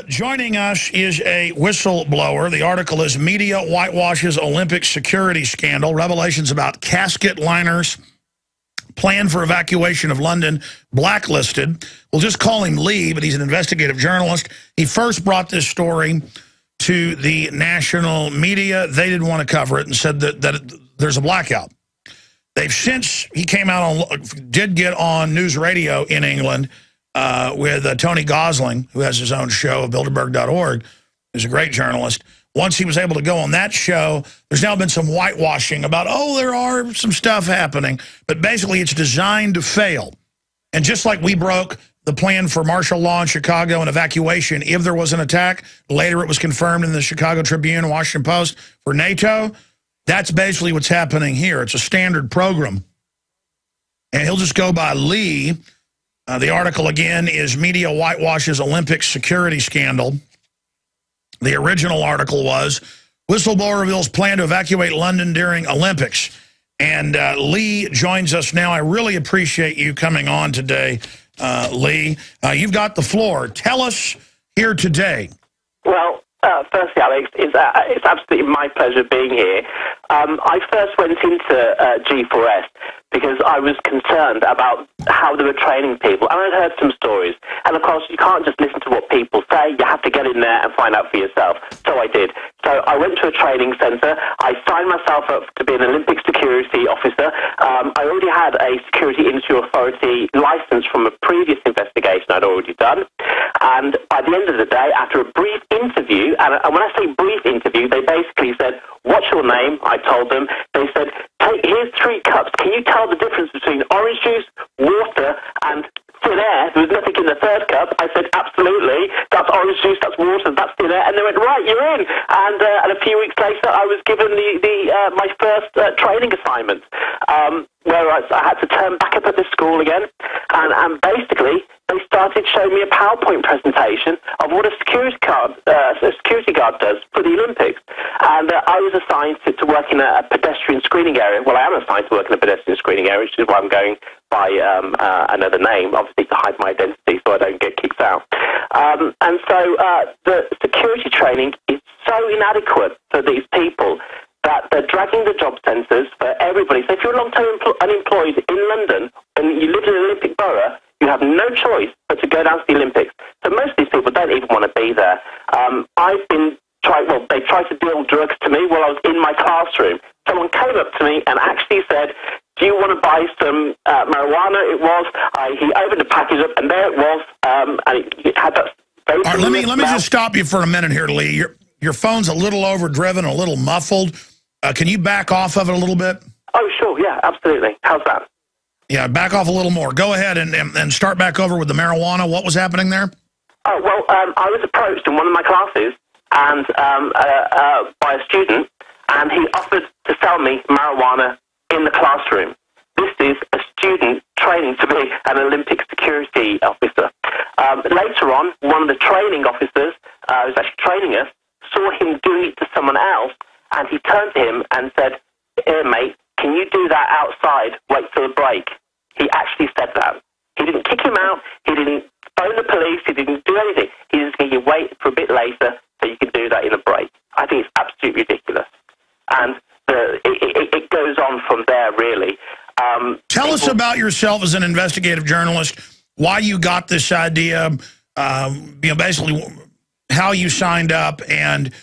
Joining us is a whistleblower. The article is Media Whitewashes Olympic Security Scandal, Revelations about Casket Liners, Plan for Evacuation of London, Blacklisted. We'll just call him Lee, but he's an investigative journalist. He first brought this story to the national media. They didn't want to cover it and said that there's a blackout. They've since, he came out on, did get on news radio in England with Tony Gosling, who has his own show of Bilderberg.org, who's a great journalist. Once he was able to go on that show, there's now been some whitewashing about, oh, there are some stuff happening. But basically, it's designed to fail. And just like we broke the plan for martial law in Chicago and evacuation, if there was an attack, later it was confirmed in the Chicago Tribune and Washington Post for NATO, that's basically what's happening here. It's a standard program. And he'll just go by Lee. The article, again, is Media Whitewashes Olympic Security Scandal. The original article was, Whistleblower Reveals Plan to Evacuate London During Olympics. And Lee joins us now. I really appreciate you coming on today, Lee. You've got the floor. Tell us here today. Well, firstly, Alex, it's absolutely my pleasure being here. I first went into G4S because I was concerned about how they were training people, and I'd heard some stories. And of course, you can't just listen to what people say. You have to get in there and find out for yourself. So I did. So I went to a training centre. I signed myself up to be an Olympic security officer. I already had a security industry authority licence from a previous investigation I'd already done. And by the end of the day, after a brief interview, and when I say brief interview, they basically said, what's your name? I told them. They said, here's 3 cups. Can you tell the difference between orange juice, water, and thin air? There was nothing in the 3rd cup. I said, absolutely. That's orange juice, that's water, that's thin air. And they went, right, you're in. And a few weeks later, I was given my first training assignment, where I had to turn back up at the school again. And basically, they started showing me a PowerPoint presentation of what a security guard does for the Olympics. And I was assigned to work in a pedestrian screening area. Well, I am assigned to work in a pedestrian screening area, which is why I'm going by another name, obviously to hide my identity so I don't get kicked out. And so the security training is so inadequate for these people that they're dragging the job centres for everybody. So if you're long-term unemployed in London and you live in an Olympic borough, you have no choice but to go down to the Olympics. So most of these people don't even want to be there. I've been they tried to deal drugs to me while I was in my classroom. Someone came up to me and actually said, do you want to buy some marijuana? It was. He opened the package up, and there it was. And it had that very... All right, let me just stop you for a minute here, Lee. Your phone's a little overdriven, a little muffled. Can you back off of it a little bit? Oh, sure. Yeah, absolutely. How's that? Yeah, back off a little more. Go ahead and start back over with the marijuana. What was happening there? Oh, well, I was approached in one of my classes and by a student, and he offered to sell me marijuana in the classroom. This is a student training to be an Olympic security officer. Later on, one of the training officers who was actually training us saw him doing it to someone else, and he turned to him and said, here, mate, can you do that outside? Wait till the break. He actually said that. He didn't kick him out. He didn't phone the police. He didn't do anything. He just said, you wait for a bit later so you can do that in a break. I think it's absolutely ridiculous. And it goes on from there, really. Tell us about yourself as an investigative journalist, why you got this idea, basically how you signed up, and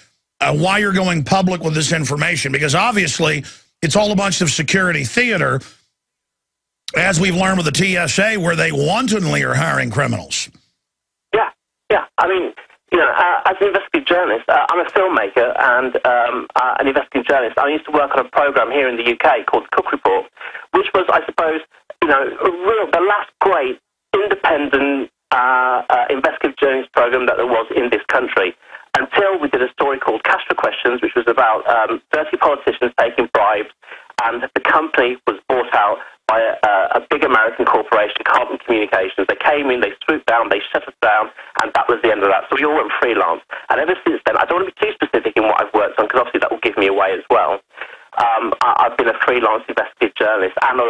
why you're going public with this information. Because obviously, it's all a bunch of security theater, as we've learned with the TSA, where they wantonly are hiring criminals. Yeah. I mean, as an investigative journalist, I'm a filmmaker and an investigative journalist. I used to work on a program here in the UK called The Cook Report, which was, I suppose, the last great independent investigative journalist program that there was in this country, until we did a story called Castro Questions, which was about 30 politicians taking bribes, and the company was bought out by a big American corporation, Carbon Communications. They came in, they swooped down, they shut us down, and that was the end of that. So we all went freelance. And ever since then, I don't want to be too specific in what I've worked on, because obviously that will give me away as well. I've been a freelance investigative journalist, and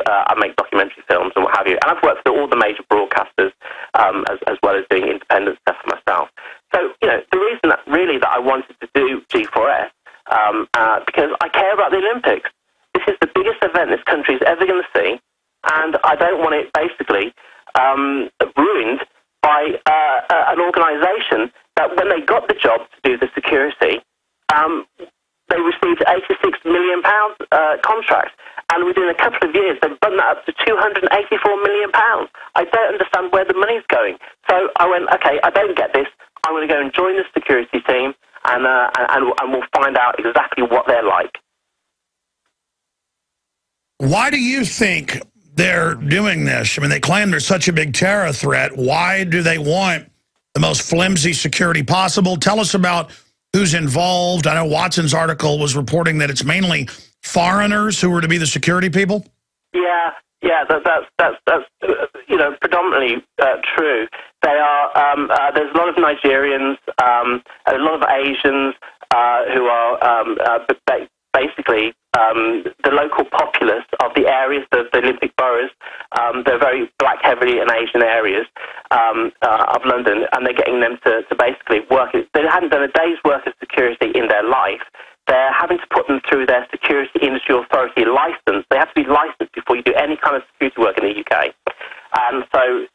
I make documentary films and what have you. And I've worked for all the major broadcasters, as well as doing independent stuff for myself. reason that really that I wanted to do G4S, because I care about the Olympics. This is the biggest event this country is ever going to see, and I don't want it basically ruined by an organisation that when they got the job to do the security, they received £86 million contract. And within a couple of years, they've bumped that up to £284 million. I don't understand where the money's going. So I went, okay, I don't get this. I'm going to go and join the security team, and we'll find out exactly what they're like. Why do you think they're doing this? I mean, they claim there's such a big terror threat. Why do they want the most flimsy security possible? Tell us about who's involved. I know Watson's article was reporting that it's mainly foreigners who were to be the security people. Yeah, that's predominantly true. They are. There's a lot of Nigerians, a lot of Asians who are basically the local populace of the areas, the Olympic boroughs. They're very black heavy and Asian areas of London, and they're getting them to basically work. They hadn't done a day's work of security in their life. They're having to put them through their security industry authority license. They have to be licensed before you do any kind of security work in the UK. And so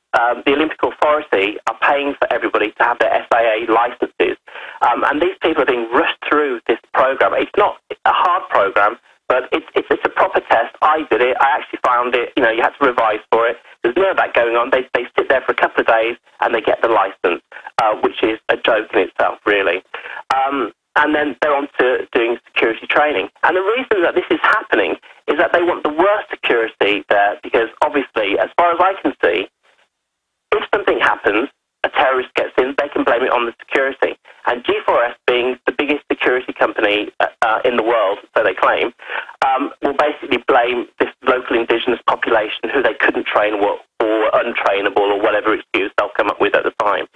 the Olympic Authority are paying for everybody to have their SIA licenses. And these people are being rushed through this program. It's not a hard program, but it's a proper test. I did it. I actually found it. You had to revise for it. There's none of that going on. They sit there for a couple of days and they get the license, which is a joke in itself, really. And then they're on to doing security training. And the reason that this is happening is that they want the worst security there, because obviously, as far as I can see, if something happens, a terrorist gets in, they can blame it on the security. And G4S, being the biggest security company in the world, so they claim, will basically blame this local indigenous population who they couldn't train or untrainable or whatever excuse they'll come up with at the time.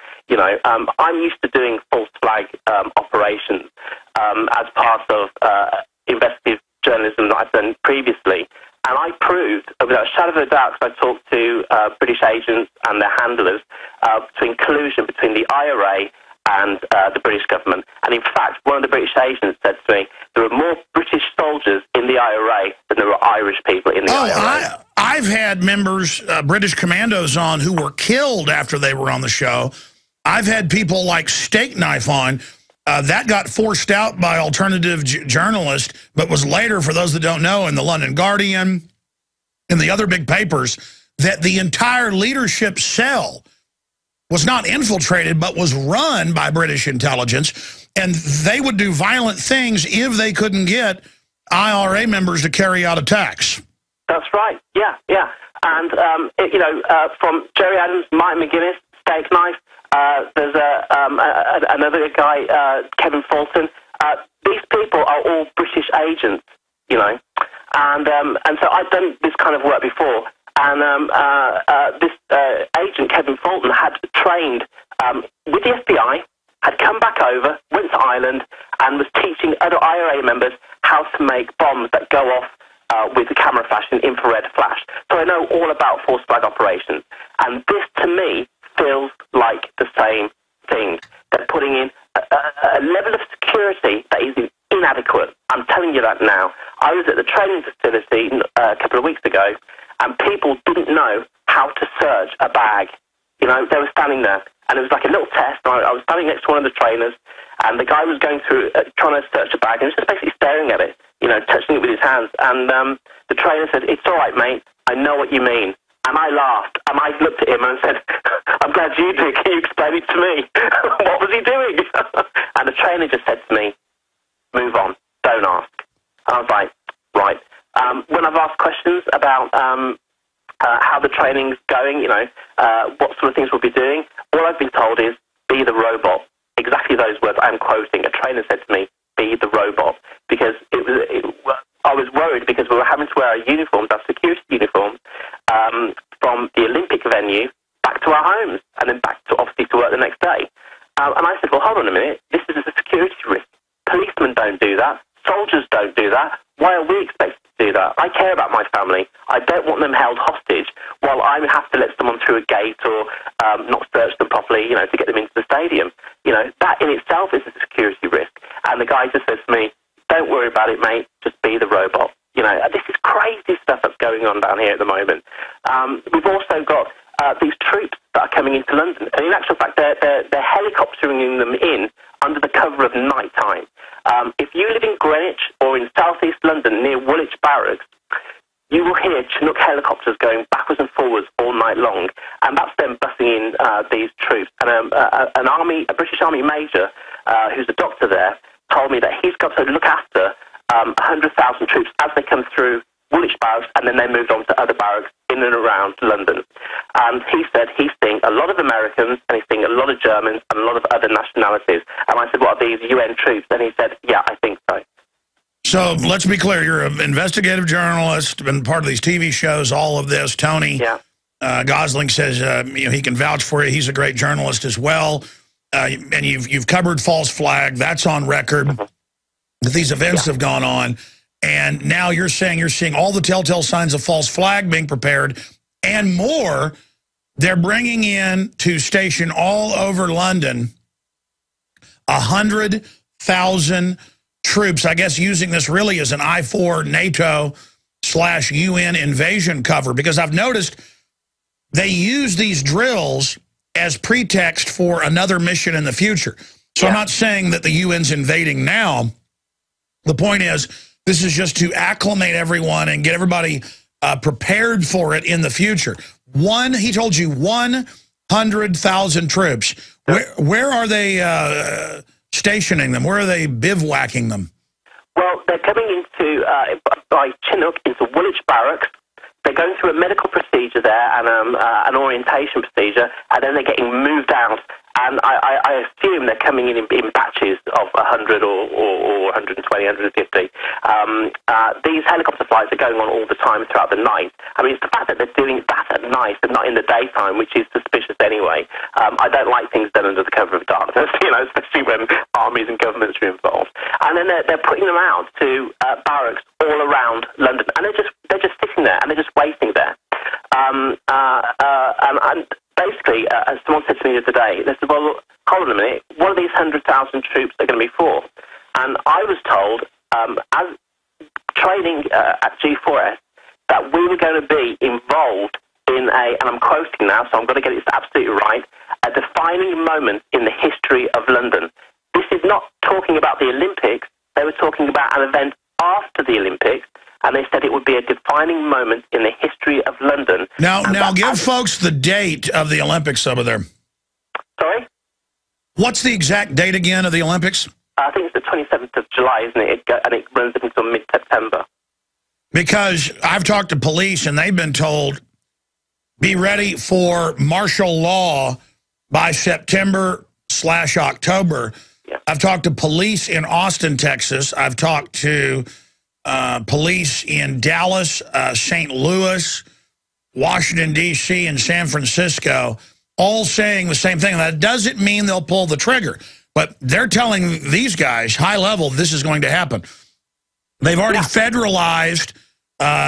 I'm used to doing false flag operations as part of investigative journalism that I've done previously. And I proved, without a shadow of a doubt, because I talked to British agents and their handlers, between collusion between the IRA and the British government. And in fact, one of the British agents said to me, there are more British soldiers in the IRA than there are Irish people in the IRA. I've had members, British commandos on who were killed after they were on the show. I've had people like Steak Knife on. That got forced out by alternative journalists, but was later, for those that don't know, in the London Guardian and the other big papers, that the entire leadership cell was not infiltrated, but was run by British intelligence, and they would do violent things if they couldn't get IRA members to carry out attacks. That's right, yeah. And, from Jerry Adams, Mike McGuinness, Steak Knife, there's another guy, Kevin Fulton. These people are all British agents, and so I've done this kind of work before. And this agent, Kevin Fulton, had trained with the FBI, had come back over, went to Ireland, and was teaching other IRA members how to make bombs that go off with the camera flash and infrared flash. So I know all about false flag operations. And this, to me, feels like the same thing. They're putting in a level of security that is inadequate. I'm telling you that now. I was at the training facility a couple of weeks ago, and people didn't know how to search a bag. They were standing there, and it was like a little test. I was standing next to one of the trainers, and the guy was going through, trying to search a bag, and he was just basically staring at it, touching it with his hands. And the trainer said, "It's all right, mate. I know what you mean." And I laughed, and I looked at him and said, "I'm glad you do. Can you explain it to me?" What was he doing? And the trainer just said to me, "Move on. Don't ask." And I was like, right. When I've asked questions about how the training's going, what sort of things we'll be doing, all I've been told is, be the robot. Exactly those words I'm quoting. A trainer said to me, be the robot. Because I was worried because we were having to wear our uniforms, our security uniforms, from the Olympic venue back to our homes and then back to, obviously, to work the next day. And I said, well, hold on a minute. This is a security risk. Policemen don't do that. Soldiers don't do that. Why are we expected to do that? I care about my family. I don't want them held hostage while I have to let someone through a gate or not search them properly, you know, to get them into the stadium. You know, that in itself is a security risk. And the guy just says to me, don't worry about it, mate. Just be the robot. You know, this is crazy stuff that's going on down here at the moment. We've also got these troops that are coming into London. And in actual fact, they're helicoptering them in under the cover of night time. If you live in Greenwich or in southeast London near Woolwich Barracks, you will hear Chinook helicopters going backwards and forwards all night long. And that's them busing in these troops. And a British Army major, who's a doctor there, told me that he's got to look after 100,000 troops as they come through Woolwich Barracks, and then they moved on to other barracks in and around London. And he said he's seeing a lot of Americans, and he's seeing a lot of Germans, and a lot of other nationalities. And I said, what are these UN troops? And he said, yeah, I think so. So let's be clear, you're an investigative journalist, been part of these TV shows, all of this. Tony Gosling says you know, he can vouch for you. He's a great journalist as well. And you've covered false flag. That's on record. That these events have gone on. And now you're saying you're seeing all the telltale signs of false flag being prepared and more. They're bringing in to station all over London 100,000 troops, I guess using this really as an I-4 NATO/UN invasion cover, because I've noticed they use these drills as pretext for another mission in the future. So I'm not saying that the UN's invading now. The point is, this is just to acclimate everyone and get everybody prepared for it in the future. He told you 100,000 troops. Where are they stationing them? Where are they bivouacking them? Well, they're coming into, by Chinook, into Woolwich Barracks. They're going through a medical procedure there and an orientation procedure, and then they're getting moved out. And I assume they're coming in batches of 100 or 120, 150. These helicopter flights are going on all the time throughout the night. I mean, it's the fact that they're doing that at night and not in the daytime, which is suspicious anyway. I don't like things done under the cover of darkness, you know, especially when armies and governments are involved. And then they're putting them out to barracks all around London, and they're just sitting there and they're just waiting there. And basically, as someone said to me the other day, they said, well, hold on a minute, what are these 100,000 troops are going to be for? And I was told, as training at G4S, that we were going to be involved in and I'm quoting now, so I'm going to get it absolutely right, a defining moment in the history of London. This is not talking about the Olympics. They were talking about an event after the Olympics, and they said it would be a defining moment in the history of London. Now give folks the date of the Olympics over there. Sorry? What's the exact date again of the Olympics? I think it's the 27th of July, isn't it? And it runs until mid-September. Because I've talked to police, and they've been told, be ready for martial law by September/October. Yeah. I've talked to police in Austin, Texas. I've talked to police in Dallas, St. Louis, Washington, D.C., and San Francisco, all saying the same thing. That doesn't mean they'll pull the trigger, but they're telling these guys, high level, this is going to happen. They've already federalized,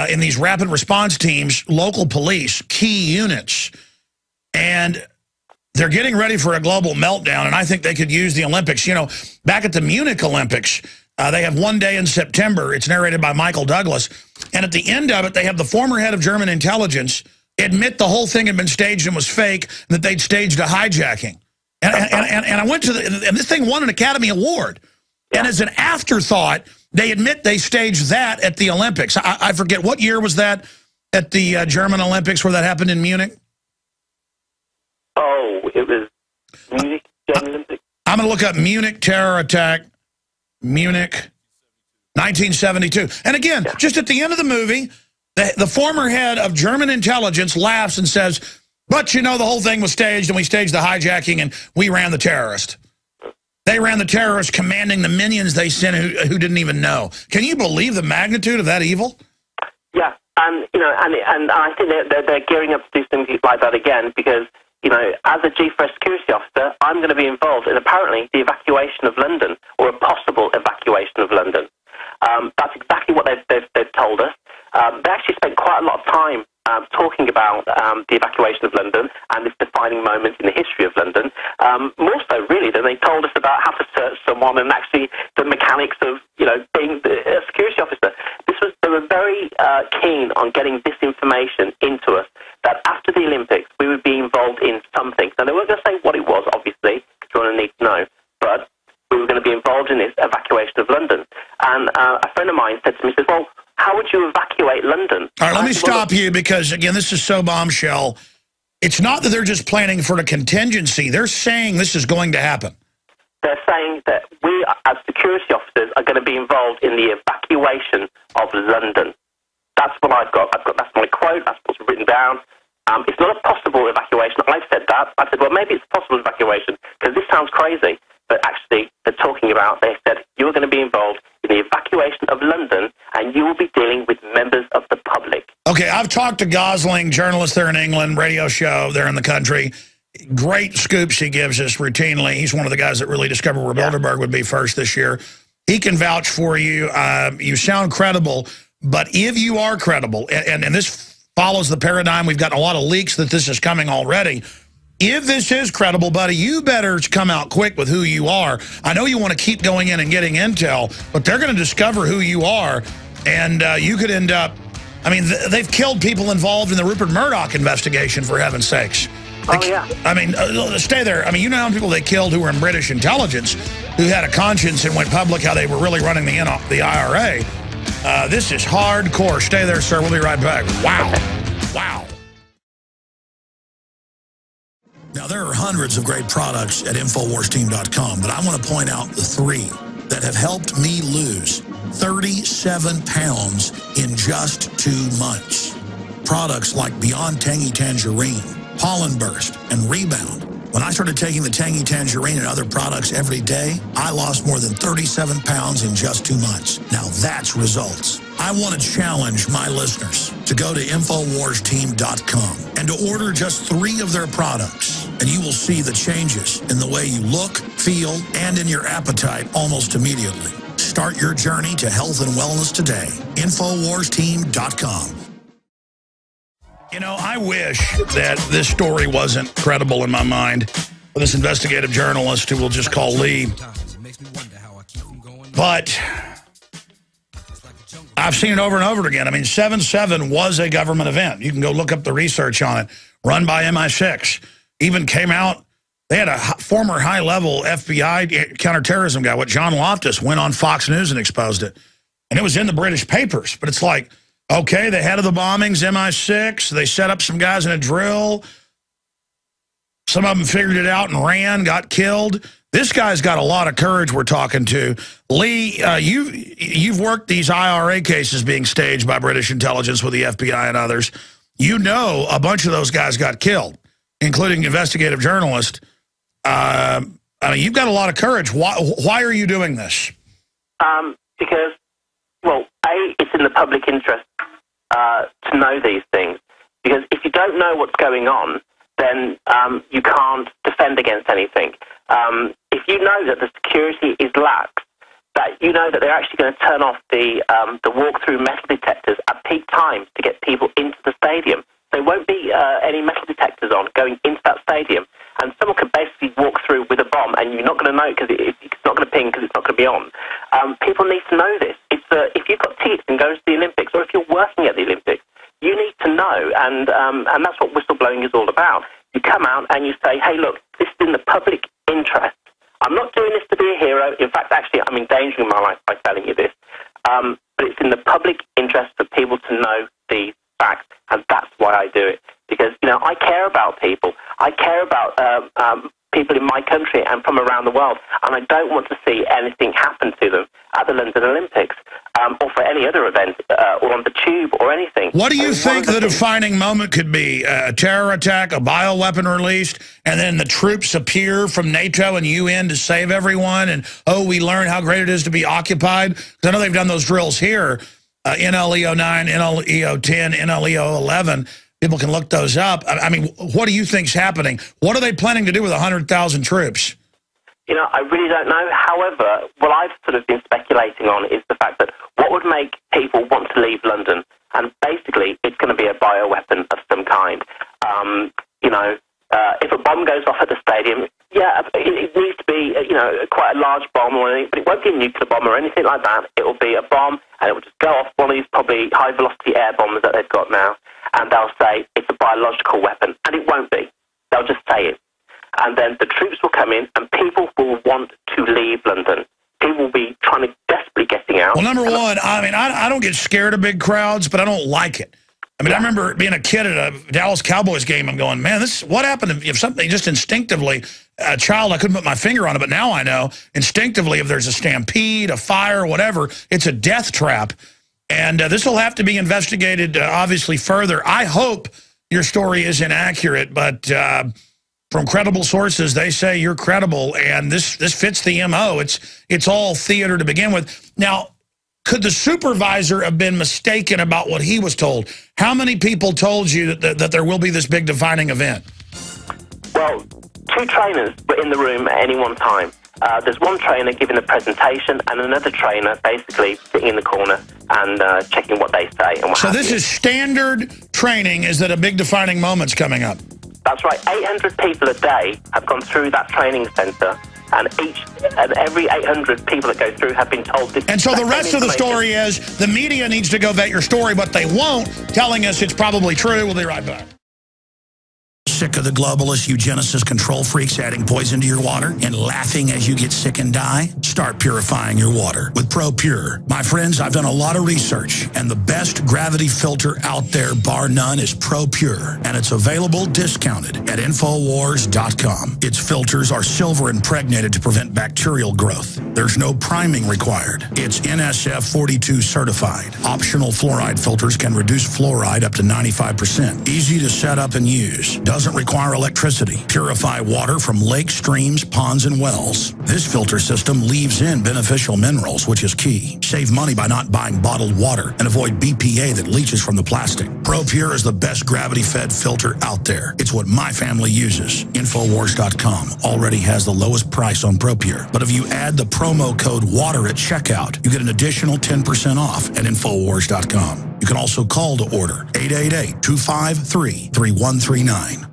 in these rapid response teams, local police, key units, and they're getting ready for a global meltdown, and I think they could use the Olympics. You know, back at the Munich Olympics, they have one day in September. It's narrated by Michael Douglas. And at the end of it, they have the former head of German intelligence admit the whole thing had been staged and was fake, and that they'd staged a hijacking. And I went to and this thing won an Academy Award. Yeah. And as an afterthought, they admit they staged that at the Olympics. I forget, what year was that at the German Olympics where that happened in Munich? Oh, it was Munich, German Olympics. I'm going to look up Munich terror attack, Munich, 1972. And again, just at the end of the movie, the former head of German intelligence laughs and says, but you know the whole thing was staged, and we staged the hijacking, and we ran the terrorist. They ran the terrorists commanding the minions they sent who didn't even know. Can you believe the magnitude of that evil? Yeah, and you know, and I think they're gearing up to do things like that again, because, you know, as a G4S security officer, I'm going to be involved in apparently the evacuation of London, or a possible evacuation of London. That's exactly what they've quite a lot of time talking about the evacuation of London and this defining moment in the history of London, more so really than they told us about how to search someone and actually the mechanics of, being a security officer. They were very keen on getting this information into us, that after the Olympics we would be involved in something. Now, they weren't going to say what it was, obviously, because you're going to need to know, but we were going to be involved in this evacuation of London. And a friend of mine said to me, well, how would you evacuate London? All right, let me stop you because, again, this is so bombshell. It's not that they're just planning for a contingency. They're saying this is going to happen. They're saying that we, as security officers, are going to be involved in the evacuation of London. That's what I've got. That's my quote. That's what's written down. It's not a possible evacuation. I've said that. I said, well, maybe it's a possible evacuation because this sounds crazy. But actually, they're talking about, they said, you're going to be involved in the evacuation of London and you will be dealing with members of the public. Okay, I've talked to Gosling, journalist there in England, radio show there in the country. Great scoops he gives us routinely. He's one of the guys that really discovered where Bilderberg would be first this year. He can vouch for you. You sound credible, but if you are credible, and this follows the paradigm, we've gotten a lot of leaks that this is coming already. If this is credible, buddy, you better come out quick with who you are. I know you want to keep going in and getting intel, but they're going to discover who you are, and you could end up... I mean, they've killed people involved in the Rupert Murdoch investigation, for heaven's sakes. Yeah. I mean, stay there. I mean, you know how many people they killed who were in British intelligence, who had a conscience and went public how they were really running the IRA. This is hardcore. Stay there, sir. We'll be right back. Wow. Wow. Now, there are hundreds of great products at InfoWarsTeam.com, but I want to point out the 3 that have helped me lose 37 pounds in just 2 months. Products like Beyond Tangy Tangerine, Pollen Burst, and Rebound. When I started taking the Tangy Tangerine and other products every day, I lost more than 37 pounds in just 2 months. Now that's results. I want to challenge my listeners to go to InfoWarsTeam.com and to order just 3 of their products, and you will see the changes in the way you look, feel, and in your appetite almost immediately. Start your journey to health and wellness today. InfoWarsTeam.com. You know, I wish that this story wasn't credible in my mind for this investigative journalist who we'll just call Lee. But I've seen it over and over again. I mean, 7/7 was a government event. You can go look up the research on it, run by MI6. Even came out, they had a former high-level FBI counterterrorism guy, what John Loftus, went on Fox News and exposed it. And it was in the British papers. But it's like, okay, the head of the bombings, MI6, they set up some guys in a drill. Some of them figured it out and ran, got killed. This guy's got a lot of courage we're talking to. Lee, you've worked these IRA cases being staged by British intelligence with the FBI and others. You know a bunch of those guys got killed, including investigative journalist. I mean, you've got a lot of courage. Why are you doing this? Because, well, A, it's in the public interest to know these things. Because if you don't know what's going on, then you can't defend against anything. If you know that the security is lax, that you know that they're actually going to turn off the walk-through metal detectors at peak times to get people into the stadium. There won't be any metal detectors on going into that stadium, and someone could basically walk through with a bomb, and you're not going to know because it's not going to ping because it's not going to be on. People need to know this. If you've got teeth and go to the Olympics, or if you're working at the Olympics, you need to know, and that's what whistleblowing is all about. You come out and you say, hey, look, this is in the public interest. I'm not doing this to be a hero. In fact, actually, I'm endangering my life by telling you this. But it's in the public interest for people to know these facts, and that's why I do it. Because, you know, I care about people. I care about people in my country and from around the world, and I don't want to see anything happen to them at the London Olympics or for any other event or on the tube or anything. What do you think the defining moment could be? A terror attack, a bioweapon released, and then the troops appear from NATO and UN to save everyone, and, oh, we learn how great it is to be occupied? Because I know they've done those drills here, NLEO 9, NLEO 10, NLEO 11. People can look those up. I mean, what do you think's happening? What are they planning to do with 100,000 troops? You know, I really don't know. However, what I've sort of been speculating on is the fact that what would make people want to leave London? And basically, it's going going to be a bioweapon of some kind. You know, if a bomb goes off at the stadium, yeah, it needs to be, you know, quite a large bomb or anything, but it won't be a nuclear bomb or anything like that. It will be a bomb, and it will just go off one of these probably high-velocity air bombs that they've got now, and they'll say it's a biological weapon, and it won't be. They'll just say it. And then the troops will come in, and people will want to leave London. People will be trying to desperately getting out. Well, number one, I mean, I don't get scared of big crowds, but I don't like it. I mean, I remember being a kid at a Dallas Cowboys game and going, man, what happened if something just instinctively, a child, I couldn't put my finger on it, but now I know, instinctively, if there's a stampede, a fire, whatever, it's a death trap. And this will have to be investigated, obviously, further. I hope your story is inaccurate, but from credible sources, they say you're credible, and this fits the MO. It's all theater to begin with. Now, could the supervisor have been mistaken about what he was told? How many people told you that there will be this big defining event? Well, 2 trainers were in the room at any one time. There's one trainer giving a presentation and another trainer basically sitting in the corner and checking what they say. And so this is standard training, is that a big defining moment's coming up? That's right. 800 people a day have gone through that training centre. And every 800 people that go through have been told this. And so the rest of the story is the media needs to go vet your story, but they won't, telling us it's probably true. We'll be right back. Sick of the globalist eugenicist control freaks adding poison to your water and laughing as you get sick and die? Start purifying your water with ProPure. My friends, I've done a lot of research, and the best gravity filter out there, bar none, is ProPure, and it's available discounted at Infowars.com. Its filters are silver impregnated to prevent bacterial growth. There's no priming required. It's NSF 42 certified. Optional fluoride filters can reduce fluoride up to 95%. Easy to set up and use. Doesn't require electricity. Purify water from lakes, streams, ponds, and wells. This filter system leaves in beneficial minerals, which is key. Save money by not buying bottled water and avoid BPA that leaches from the plastic. ProPure is the best gravity-fed filter out there. It's what my family uses. Infowars.com already has the lowest price on ProPure. But if you add the promo code WATER at checkout, you get an additional 10% off at Infowars.com. You can also call to order 888-253-3139.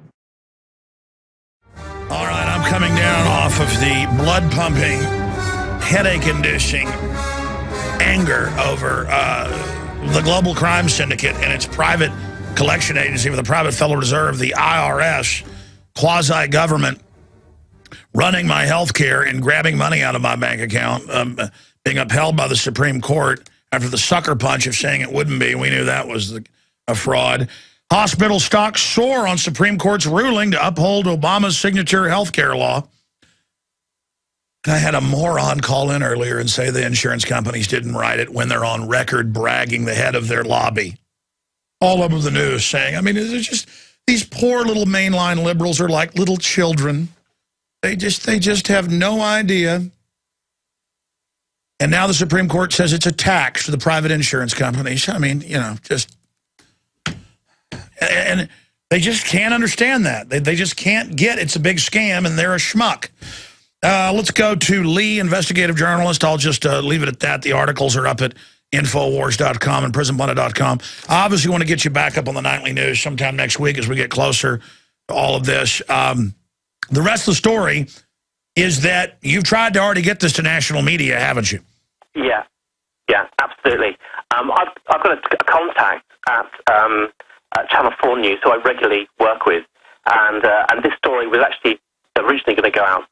All right, I'm coming down off of the blood-pumping, headache-inducing anger over the global crime syndicate and its private collection agency with the private Federal Reserve, the IRS, quasi-government, running my health care and grabbing money out of my bank account, being upheld by the Supreme Court after the sucker punch of saying it wouldn't be. We knew that was a fraud. Hospital stocks soar on Supreme Court's ruling to uphold Obama's signature health care law. I had a moron call in earlier and say the insurance companies didn't write it when they're on record bragging the head of their lobby. All over the news saying, I mean, it's just these poor little mainline liberals are like little children. They just have no idea. And now the Supreme Court says it's a tax to the private insurance companies. I mean, you know, just... And they just can't understand that. They just can't get it's a big scam and they're a schmuck. Let's go to Lee, investigative journalist. I'll just leave it at that. The articles are up at Infowars.com and PrisonPlanet.com. I obviously want to get you back up on the nightly news sometime next week as we get closer to all of this. The rest of the story is that you've tried to already get this to national media, haven't you? Yeah, absolutely. I've got a contact at Channel 4 News, who I regularly work with, and this story was actually originally going to go out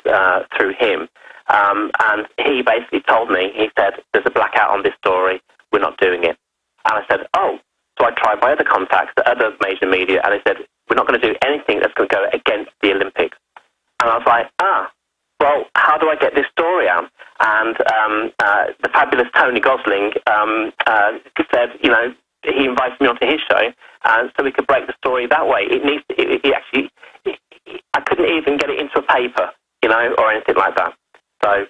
through him, and he basically told me, he said, there's a blackout on this story, we're not doing it. And I said, oh. So I tried my other contacts, the other major media, and they said, we're not going to do anything that's going to go against the Olympics. And I was like, well, how do I get this story out? And the fabulous Tony Gosling said, you know, he invited me onto his show, so we could break the story that way. I couldn't even get it into a paper, you know, or anything like that. So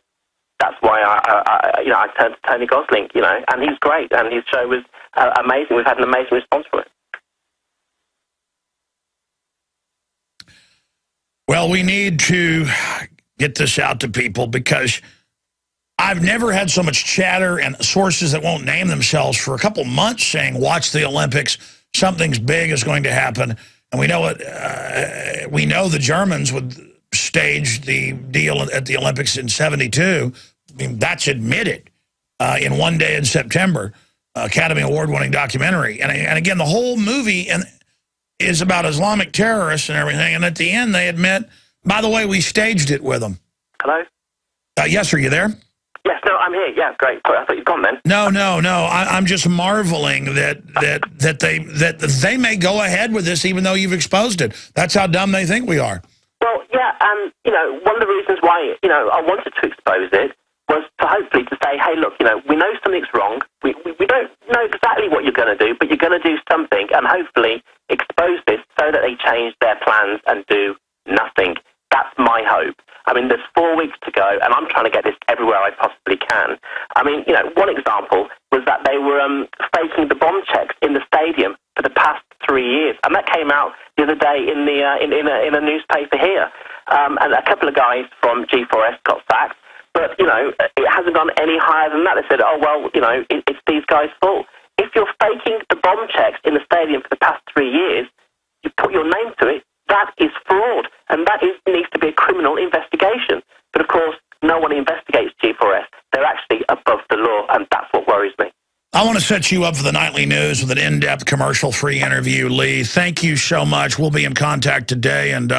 that's why I turned to Tony Gosling, you know, and he's great, and his show was amazing. We've had an amazing response from it. Well, we need to get this out to people because I've never had so much chatter and sources that won't name themselves for a couple months saying, watch the Olympics, something's big is going to happen. And we know we know the Germans would stage the deal at the Olympics in '72. I mean, that's admitted in One Day in September, Academy Award-winning documentary. And again, the whole movie is about Islamic terrorists and everything. And at the end, they admit, by the way, we staged it with them. Hello? Yes, are you there? Yes, no, I'm here. Yeah, great. Sorry, I thought you'd gone then. No. I'm just marveling that they may go ahead with this even though you've exposed it. That's how dumb they think we are. Well, yeah, you know, one of the reasons why, you know, I wanted to expose it was to hopefully to say, hey, look, you know, we know something's wrong. We don't know exactly what you're going to do, but you're going to do something, and hopefully expose this so that they change their plans and do nothing. That's my hope. I mean, there's 4 weeks to go, and I'm trying to get this everywhere I possibly can. I mean, you know, one example was that they were faking the bomb checks in the stadium for the past 3 years, and that came out the other day in a newspaper here. And a couple of guys from G4S got sacked, but, you know, it hasn't gone any higher than that. They said, oh, well, you know, it's these guys' fault. If you're faking the bomb checks in the stadium for the past 3 years, you put your name to it, that is fraud, and that needs to be a criminal investigation. But, of course, no one investigates G4S. They're actually above the law, and that's what worries me. I want to set you up for the nightly news with an in-depth, commercial-free interview, Lee. Thank you so much. We'll be in contact today, and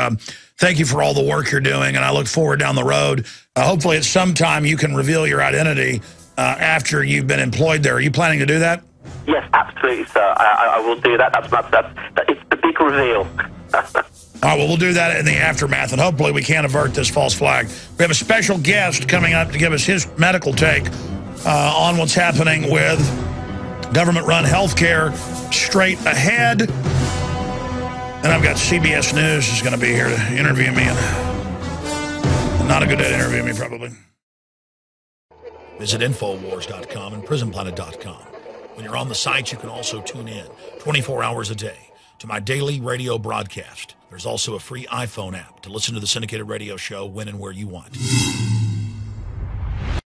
thank you for all the work you're doing, and I look forward down the road. Hopefully at some time you can reveal your identity after you've been employed there. Are you planning to do that? Yes, absolutely, sir. I will do that. It's the big reveal. All right, well, we'll do that in the aftermath, and hopefully we can avert this false flag. We have a special guest coming up to give us his medical take on what's happening with government-run healthcare straight ahead. And I've got CBS News is going to be here to interview me. And not a good day to interview me, probably. Visit Infowars.com and PrisonPlanet.com. When you're on the site, you can also tune in 24 hours a day to my daily radio broadcast. There's also a free iPhone app to listen to the syndicated radio show when and where you want.